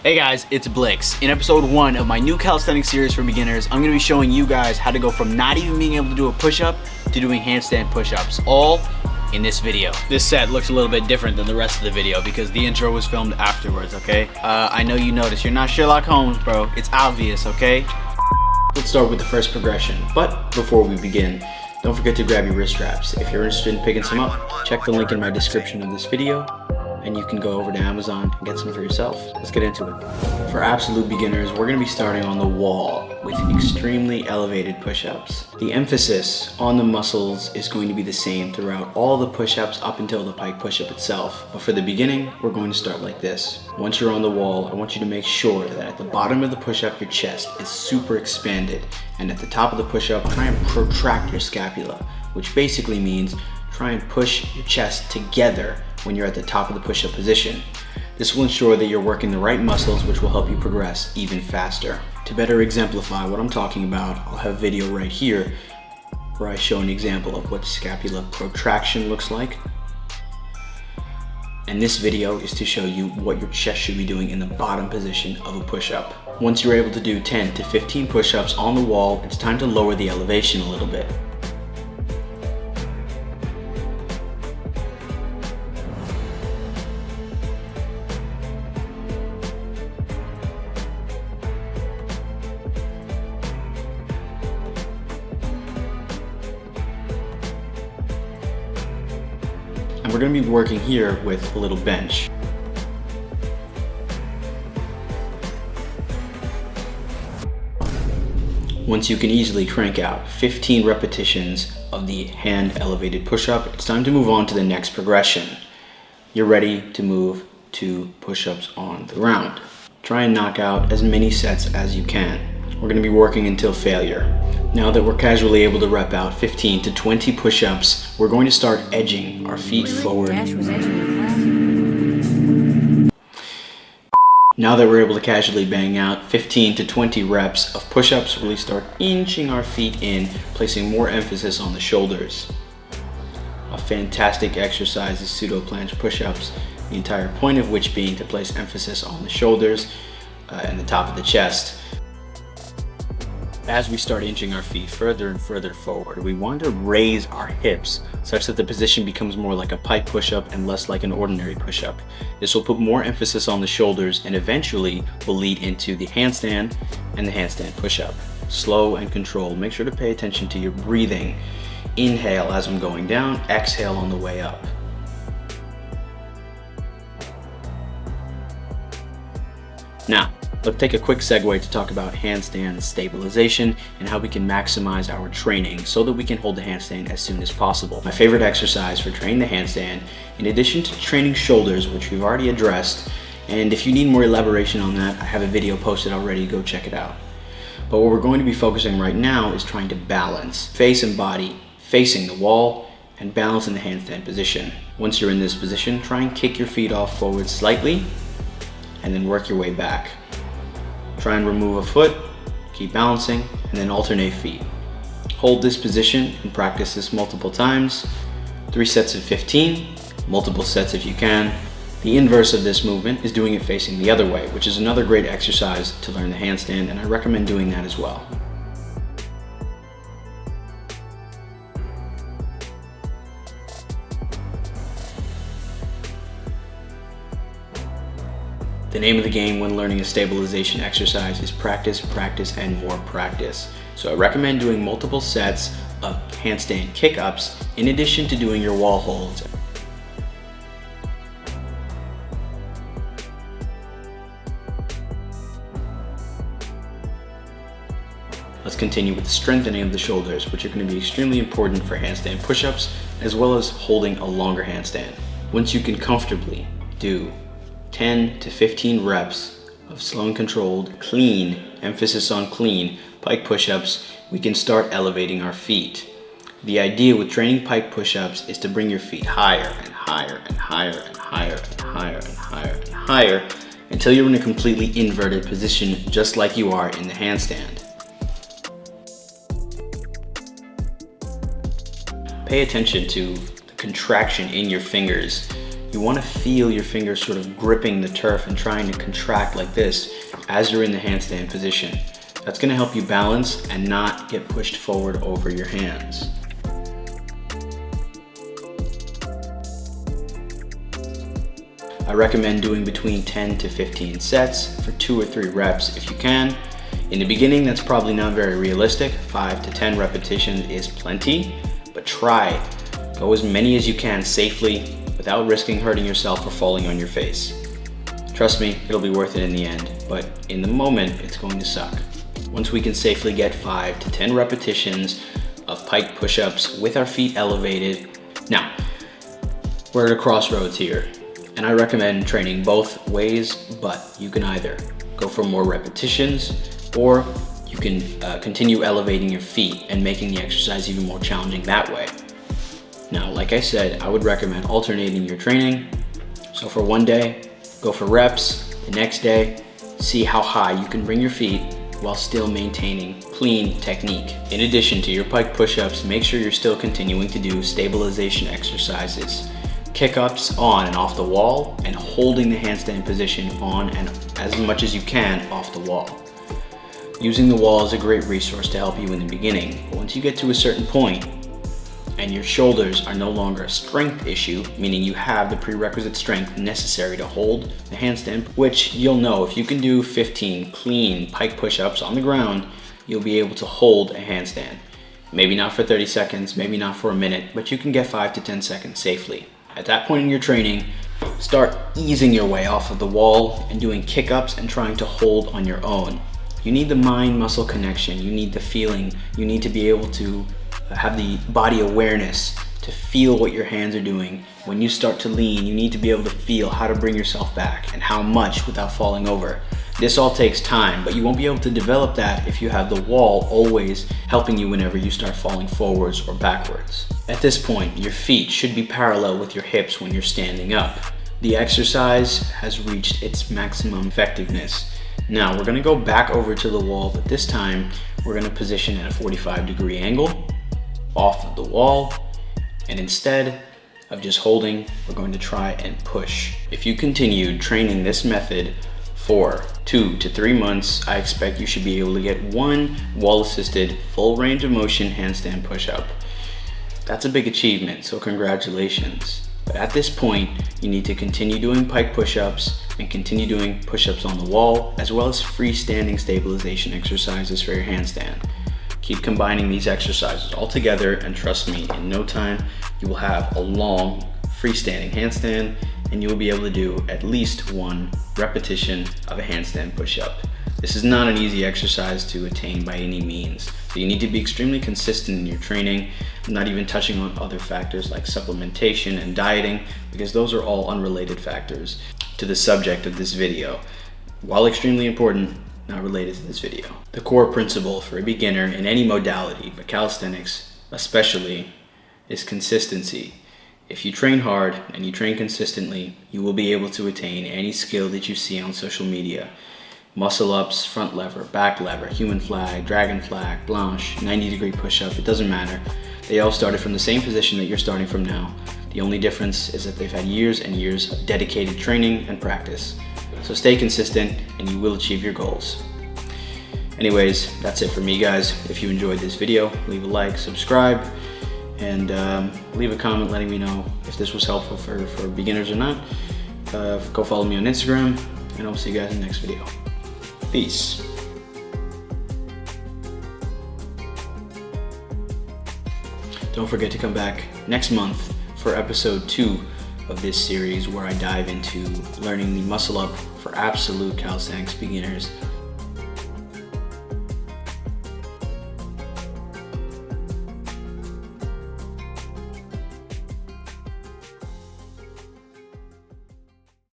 Hey guys, it's Blix. In episode 1 of my new calisthenics series for beginners, I'm going to be showing you guys how to go from not even being able to do a push-up to doing handstand push-ups, all in this video. This set looks a little bit different than the rest of the video because the intro was filmed afterwards, okay? I know you noticed. You're not Sherlock Holmes, bro. It's obvious, okay? Let's start with the first progression, but before we begin, don't forget to grab your wrist straps. If you're interested in picking some up, check the link in my description of this video, and you can go over to Amazon and get some for yourself. Let's get into it. For absolute beginners, we're gonna be starting on the wall with extremely elevated push-ups. The emphasis on the muscles is going to be the same throughout all the push-ups up until the pike push-up itself. But for the beginning, we're going to start like this. Once you're on the wall, I want you to make sure that at the bottom of the push-up, your chest is super expanded. And at the top of the push-up, try and protract your scapula, which basically means try and push your chest together when you're at the top of the push-up position. This will ensure that you're working the right muscles, which will help you progress even faster. To better exemplify what I'm talking about, I'll have a video right here where I show an example of what scapular protraction looks like. And this video is to show you what your chest should be doing in the bottom position of a push-up. Once you're able to do 10 to 15 push-ups on the wall, it's time to lower the elevation a little bit. And we're going to be working here with a little bench. Once you can easily crank out 15 repetitions of the hand elevated push-up, it's time to move on to the next progression. You're ready to move to push-ups on the ground. Try and knock out as many sets as you can. We're going to be working until failure. Now that we're casually able to rep out 15 to 20 push-ups, we're going to start edging our feet forward. Now that we're able to casually bang out 15 to 20 reps of push-ups, we'll really start inching our feet in, placing more emphasis on the shoulders. A fantastic exercise is pseudo planche push-ups, the entire point of which being to place emphasis on the shoulders and the top of the chest. As we start inching our feet further and further forward, we want to raise our hips such that the position becomes more like a pike push-up and less like an ordinary push-up. This will put more emphasis on the shoulders and eventually will lead into the handstand and the handstand push-up. Slow and controlled. Make sure to pay attention to your breathing. Inhale as I'm going down, exhale on the way up. Now, let's take a quick segue to talk about handstand stabilization and how we can maximize our training so that we can hold the handstand as soon as possible. My favorite exercise for training the handstand, in addition to training shoulders, which we've already addressed, and if you need more elaboration on that, I have a video posted already, go check it out. But what we're going to be focusing right now is trying to balance face and body facing the wall and balance in the handstand position. Once you're in this position, try and kick your feet off forward slightly and then work your way back. Try and remove a foot, keep balancing, and then alternate feet. Hold this position and practice this multiple times. 3 sets of 15, multiple sets if you can. The inverse of this movement is doing it facing the other way, which is another great exercise to learn the handstand, and I recommend doing that as well. The name of the game when learning a stabilization exercise is practice, practice, and more practice. So I recommend doing multiple sets of handstand kick-ups in addition to doing your wall holds. Let's continue with the strengthening of the shoulders, which are going to be extremely important for handstand push-ups, as well as holding a longer handstand. Once you can comfortably do 10 to 15 reps of slow and controlled, clean, emphasis on clean, pike push-ups, we can start elevating our feet. The idea with training pike push-ups is to bring your feet higher and higher and higher and higher and higher and higher and higher until you're in a completely inverted position, just like you are in the handstand. Pay attention to the contraction in your fingers. you want to feel your fingers sort of gripping the turf and trying to contract like this as you're in the handstand position. That's going to help you balance and not get pushed forward over your hands. I recommend doing between 10 to 15 sets for 2 or 3 reps if you can. In the beginning, that's probably not very realistic. 5 to 10 repetitions is plenty, but try. Go as many as you can safely without risking hurting yourself or falling on your face. Trust me, it'll be worth it in the end, but in the moment, it's going to suck. Once we can safely get 5 to 10 repetitions of pike push-ups with our feet elevated. Now, we're at a crossroads here, and I recommend training both ways, but you can either go for more repetitions or you can continue elevating your feet and making the exercise even more challenging that way. Now, like I said, I would recommend alternating your training. So for one day, go for reps. The next day, see how high you can bring your feet while still maintaining clean technique. In addition to your pike push-ups, make sure you're still continuing to do stabilization exercises. Kick-ups on and off the wall, and holding the handstand position on and as much as you can off the wall. Using the wall is a great resource to help you in the beginning, but once you get to a certain point and your shoulders are no longer a strength issue, meaning you have the prerequisite strength necessary to hold the handstand, which you'll know if you can do 15 clean pike push-ups on the ground, you'll be able to hold a handstand. Maybe not for 30 seconds, maybe not for a minute, but you can get 5 to 10 seconds safely. At that point in your training, start easing your way off of the wall and doing kick-ups and trying to hold on your own. You need the mind-muscle connection, you need the feeling, you need to be able to have the body awareness to feel what your hands are doing. When you start to lean, you need to be able to feel how to bring yourself back and how much without falling over. This all takes time, but you won't be able to develop that if you have the wall always helping you whenever you start falling forwards or backwards. At this point, your feet should be parallel with your hips when you're standing up. The exercise has reached its maximum effectiveness. Now we're going to go back over to the wall, but this time we're going to position at a 45-degree angle off of the wall, and instead of just holding, we're going to try and push. If you continue training this method for 2 to 3 months, I expect you should be able to get one wall-assisted full range of motion handstand push-up. That's a big achievement, so congratulations. But at this point, you need to continue doing pike push-ups and continue doing push-ups on the wall, as well as freestanding stabilization exercises for your handstand. Keep combining these exercises all together, and trust me, in no time, you will have a long freestanding handstand, and you will be able to do at least 1 repetition of a handstand push-up. This is not an easy exercise to attain by any means, so you need to be extremely consistent in your training. I'm not even touching on other factors like supplementation and dieting, because those are all unrelated factors to the subject of this video. While extremely important, not related to this video. The core principle for a beginner in any modality, but calisthenics especially, is consistency. If you train hard and you train consistently, you will be able to attain any skill that you see on social media. Muscle ups, front lever, back lever, human flag, dragon flag, blanche, 90-degree push-up, it doesn't matter. They all started from the same position that you're starting from now. The only difference is that they've had years and years of dedicated training and practice. So stay consistent and you will achieve your goals. Anyways, that's it for me, guys. If you enjoyed this video, leave a like, subscribe, and leave a comment letting me know if this was helpful for beginners or not. Go follow me on Instagram, and I'll see you guys in the next video. Peace. Don't forget to come back next month for episode 2 of this series, where I dive into learning the muscle up for absolute calisthenics beginners